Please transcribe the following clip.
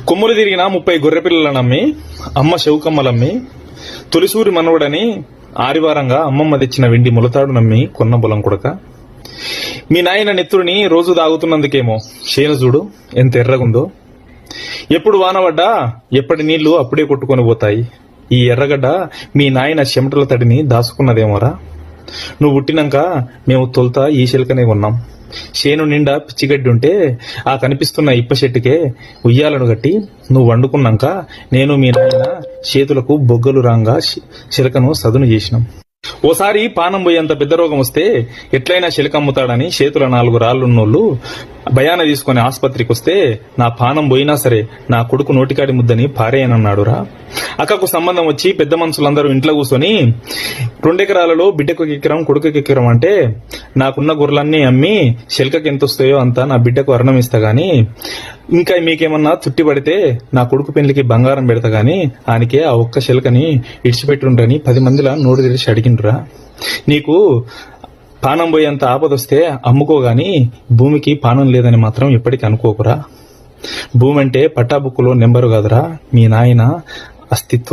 కొమ్ములు తిరిగిన 30 గొర్రెపిల్లలనమ్మి అమ్మ శవుకమ్మలమ్మి తొలిసూరి మనవడని ఆదివారంగా అమ్మమ్మ తెచ్చిన వెండి ములతాడు నమ్మి కొన్న బొలం కొడక. మీ నాయన నెత్తుడిని రోజు తాగుతున్నందుకేమో చేను చూడు ఎంత ఎర్రగుందో. ఎప్పుడు వానబడ్డా ఎప్పటి నీళ్లు అప్పుడే కొట్టుకొని పోతాయి. ఈ ఎర్రగడ్డ మీ నాయన చెమటల తడిని దాసుకున్నదేమోరా. నువ్వు పుట్టినాక మేము తొలుత ఈ శిలకనే ఉన్నాం. చేను నిండా పిచ్చిగడ్డి ఉంటే ఆ కనిపిస్తున్న ఇప్ప చెట్టుకే ఉయ్యాలను గట్టి నువ్వు వండుకున్నాక నేను మీ నాయన చేతులకు బొగ్గలు రాంగా శిలకను సదును చేసినాం. ఓసారి పానం పోయేంత పెద్ద రోగం వస్తే ఎట్లయినా శిలకమ్ముతాడని చేతుల 4 రాళ్లున్నోళ్లు భయాన తీసుకుని ఆసుపత్రికి వస్తే నా పానం పోయినా సరే నా కొడుకు నోటికాడి ముద్దని పారేయనన్నాడురా. అక్కకు సంబంధం వచ్చి పెద్ద మనుషులందరూ ఇంట్లో కూర్చొని 2 ఎకరాలలో బిడ్డకు ఎకరం కొడుకుకి ఎకరం అంటే నాకున్న గొర్రెలన్నీ అమ్మి శిలకకి ఎంత వస్తాయో అంతా నా బిడ్డకు అర్ణం ఇస్తా గాని ఇంకా మీకేమన్నా తుట్టి పడితే నా కొడుకు పెళ్లికి బంగారం పెడతా గాని ఆయనకే ఆ ఒక్క శిలకని ఇడిచిపెట్టుండ్రని 10 మందిలా నోరు తెరిచి అడిగిండ్రా. నీకు పానం పోయేంత ఆపదొస్తే అమ్ముకోగాని భూమికి పానం లేదని మాత్రం ఎప్పటికీ అనుకోకురా. భూమి అంటే పట్టాబుక్కులో నెంబరు కాదురా, మీ నాయన అస్తిత్వం.